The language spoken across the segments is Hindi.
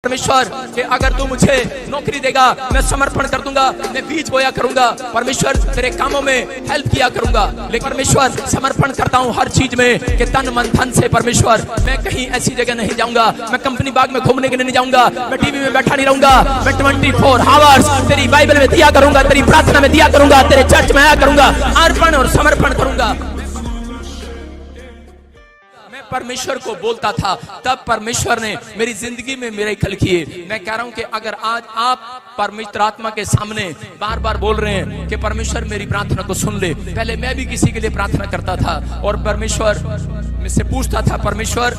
परमेश्वर कि अगर तू मुझे नौकरी देगा मैं समर्पण कर दूंगा, मैं बीज बोया करूंगा परमेश्वर, तेरे कामों में हेल्प किया करूंगा। लेकिन परमेश्वर समर्पण करता हूँ हर चीज में कि तन मन धन से परमेश्वर मैं कहीं ऐसी जगह नहीं जाऊंगा, मैं कंपनी बाग में घूमने के लिए नहीं जाऊंगा, मैं टीवी में बैठा नहीं रहूंगा, मैं 24 आवर्स तेरी बाइबल में दिया करूंगा, तेरी प्रार्थना में दिया करूंगा, तेरे चर्च में आया करूंगा, अर्पण और समर्पण करूंगा। परमेश्वर को बोलता था तब परमेश्वर ने मेरी जिंदगी में मिरेकल किए। मैं कह रहा हूं कि अगर आज आप परमेश्वर आत्मा के सामने बार बार बोल रहे हैं कि परमेश्वर मेरी प्रार्थना को सुन ले, पहले मैं भी किसी के लिए प्रार्थना करता था और परमेश्वर मुझसे पूछता था, परमेश्वर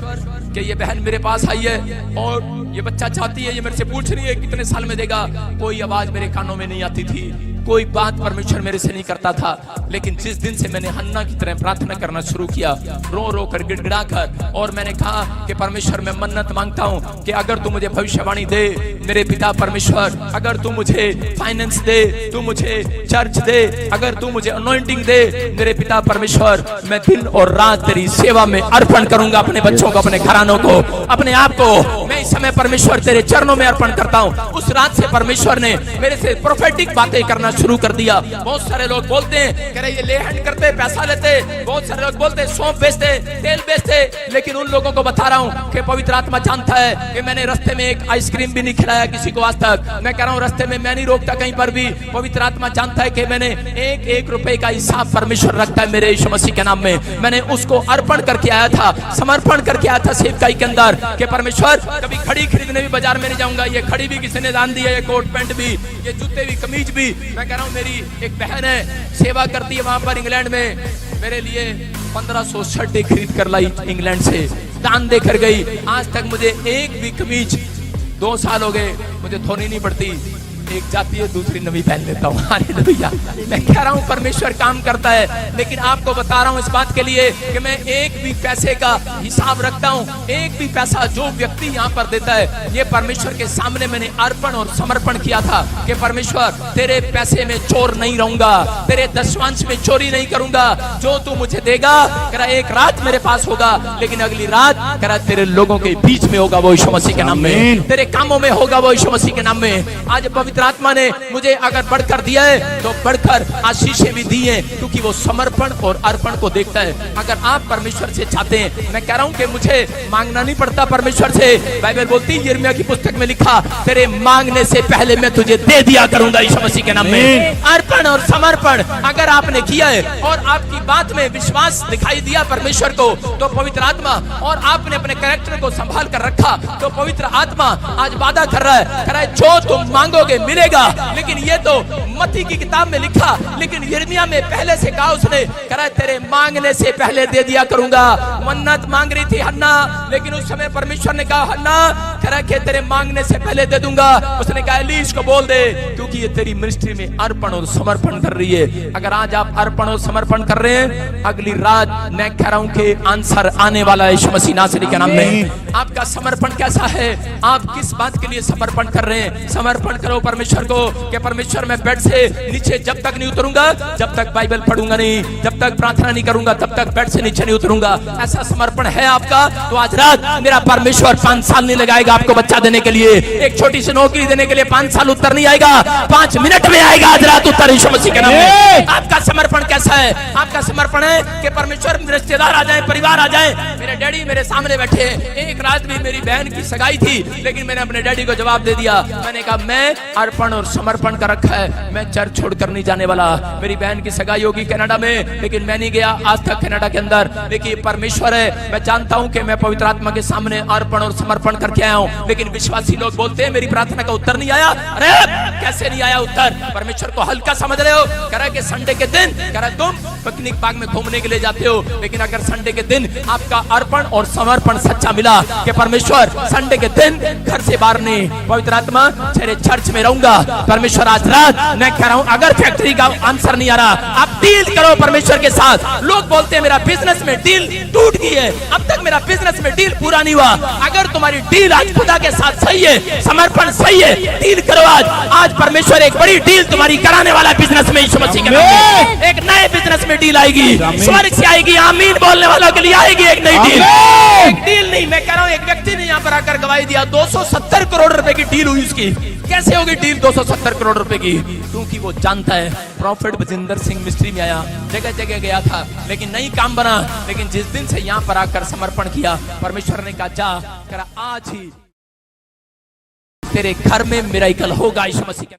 कि ये बहन मेरे पास आई है और ये बच्चा चाहती है, ये मेरे से पूछ रही है कितने साल में देगा, कोई आवाज मेरे कानों में नहीं आती थी, कोई बात परमेश्वर मेरे से नहीं करता था। लेकिन जिस दिन से मैंने हन्ना की तरह प्रार्थना करना शुरू किया, रो रो कर गिड़गिड़ा कर, और मैंने कहा कि परमेश्वर मैं मन्नत मांगता हूं कि अगर तू मुझे भविष्यवाणी दे मेरे पिता परमेश्वर, अगर तू मुझे फाइनेंस दे, तू मुझे चर्च दे, अगर तू मुझे अनॉइंटिंग दे मेरे पिता परमेश्वर, मैं दिन और रात तेरी सेवा में अर्पण करूंगा, अपने बच्चों को, अपने घरानों को, अपने आप को मैं इस समय परमेश्वर तेरे चरणों में अर्पण करता हूं। उस रात से परमेश्वर ने मेरे से प्रोफेटिक बातें करना शुरू कर दिया। बहुत सारे लोग बोलते हैं कि ये ले हैंड करते, पैसा लेते, बहुत सारे लोग बोलते सौंफ बेचते, तेल बेचते, लेकिन उन लोगों को बता रहा हूं कि पवित्र आत्मा जानता है कि मैंने रास्ते में एक आइसक्रीम भी नहीं खिलाया किसी को आज तक। मैं कह रहा हूं रास्ते में मैं नहीं रोकता कहीं पर भी, पवित्र आत्मा जानता है कि मैंने एक रुपए का हिसाब परमेश्वर रखता है मेरे यीशु मसीह के नाम में। मैंने उसको अर्पण करके आया था, समर्पण करके आया था सेवकाई के अंदर कि परमेश्वर कभी खड़ी खरीदने भी बाजार में नहीं जाऊंगा, ये खड़ी भी किसी ने दान दी है, ये कोट पैंट भी, ये जूते भी, कमीज भी। मैं कह रहा हूं मेरी एक बहन है सेवा करती है वहां पर इंग्लैंड में, मेरे लिए 1500 शर्टें खरीद कर लाई इंग्लैंड से, दान देकर गई। आज तक मुझे एक भी कमीज 2 साल हो गए मुझे धोनी नहीं पड़ती, एक जाती है दूसरी नवी पहन लेता हूँ। हालेलुया। मैं कह रहा हूँ परमेश्वर काम करता है, लेकिन आपको बता रहा हूँ इस बात के लिए कि मैं एक भी पैसे का हिसाब रखता हूँ, एक भी पैसा जो व्यक्ति यहाँ पर देता है ये परमेश्वर के सामने मैंने अर्पण और समर्पण किया था कि परमेश्वर तेरे पैसे में चोर नहीं रहूंगा, तेरे दशमांश में चोरी नहीं करूंगा, जो तू मुझे देगा करा एक रात मेरे पास होगा, लेकिन अगली रात करा तेरे लोगों के बीच में होगा वो यीशु मसीह के नाम में, तेरे कामों में होगा वो यीशु मसीह के नाम में। आज पवित्र आत्मा ने मुझे अगर बढ़कर दिया है तो बढ़कर आशीषें भी दी हैं, क्योंकि वो समर्पण और अर्पण को देखता है। अगर आप परमेश्वर से चाहते हैं, मैं कह रहा हूं कि मुझे मांगना नहीं पड़ता परमेश्वर से, बाइबल बोलती है यिर्मयाह की पुस्तक में लिखा, तेरे मांगने से पहले मैं तुझे दे दिया करूंगा यीशु मसीह के नाम में। अर्पण और समर्पण अगर आपने किया है और आपकी बात में विश्वास दिखाई दिया परमेश्वर को, तो पवित्र आत्मा, और आपने अपने कैरेक्टर को संभाल कर रखा, तो पवित्र आत्मा आज वादा कर रहा है जो तुम मांगोगे मिलेगा। लेकिन ये तो मत्ती की किताब में लिखा, लेकिन यिर्मयाह में पहले से कहा उसने, कहा तेरे मांगने से पहले दे दिया करूंगा। मन्नत मांग रही थी हन्ना, लेकिन उस समय परमेश्वर ने कहा हन्ना कहा कि तेरे मांगने से पहले दे दूंगा। उसने कहा एलीश को बोल दे, क्योंकि ये तेरी मिनिस्ट्री में अर्पण और समर्पण कर रही है। अगर आज आप अर्पण और समर्पण कर रहे हैं, अगली रात मैं कह रहा हूं कि आंसर आने वाला है यीशु मसीह नासरी के नाम में। आपका समर्पण कैसा है, आप किस बात के लिए समर्पण कर रहे हैं? समर्पण करो परमेश्वर को कि परमेश्वर मैं बेड से नीचे जब तक नहीं उतरूंगा, जब तक बाइबल पढ़ूंगा नहीं, जब तक प्रार्थना नहीं करूंगा, तब तक बेड से नीचे नहीं उतरूंगा। ऐसा समर्पण है आपका? तो आज रात मेरा परमेश्वर 5 साल नहीं लगाएगा आपको बच्चा देने के लिए, एक छोटी सी नौकरी देने के लिए 5 साल उत्तर नहीं आएगा, 5 मिनट में आएगा आज रात उत्तर यीशु मसीह के नाम में। आपका समर्पण कैसा है? आपका समर्पण है कि परमेश्वर रिश्तेदार आ जाए, परिवार आ जाए। मेरे डैडी मेरे सामने बैठे, एक रात भी मेरी बहन की सगाई थी, लेकिन मैंने अपने डैडी को जवाब दे दिया, मैंने कहा मैं अर्पण और समर्पण कर रखा है, मैं चर्च छोड़कर नहीं जाने वाला। मेरी बहन की सगाई होगी कनाडा में, लेकिन मैं नहीं गया आज तक कनाडा के अंदर। देखिए परमेश्वर है, मैं जानता हूं कि मैं पवित्र आत्मा के सामने अर्पण और समर्पण करके आया हूं, लेकिन विश्वासी लोग बोलते हैं मेरी प्रार्थना का उत्तर नहीं आया। अरे कैसे नहीं आया उत्तर? परमेश्वर को हल्का समझ रहे हो? कह रहा है कि संडे के दिन कह रहा तुम पिकनिक पार्क में घूमने के लिए जाते हो, लेकिन अगर संडे के दिन आपका अर्पण और समर्पण सच्चा मिला कि परमेश्वर संडे के दिन घर से बाहर नहीं, पवित्र आत्मा तेरे चर्च में रहूंगा। परमेश्वर आज रात मैं कह रहा हूं, अगर फैक्ट्री का आंसर नहीं आ रहा, आप डील करो परमेश्वर के साथ। लोग बोलते हैं मेरा बिजनेस में डील टूट गई है, अब तक मेरा बिजनेस में डील पूरा नहीं हुआ। अगर तुम्हारी डील आज खुदा के साथ सही है, समर्पण सही है, डील करो आज परमेश्वर एक बड़ी डील तुम्हारी कराने वाला बिजनेस में यीशु मसीह के नाम में। एक नए बिजनेस में डील आएगी, स्वर्ग से आएगी, आमीन बोलने वालों के लिए आएगी एक नई डील। एक डील नहीं, मैं कह रहा हूं एक व्यक्ति ने यहाँ पर आकर गवाही दिया 270 करोड़ रुपए की डील हुई उसकी? कैसे होगी डील 270 करोड़ रुपए की? क्योंकि वो जानता है प्रॉफिट बजिंदर सिंह मिस्ट्री में आया, जगह जगह गया था, लेकिन नहीं काम बना। लेकिन जिस दिन से यहाँ पर आकर समर्पण किया, परमेश्वर ने कहा जा कर आज ही तेरे घर में मिरेकल होगा। यीशु मसीह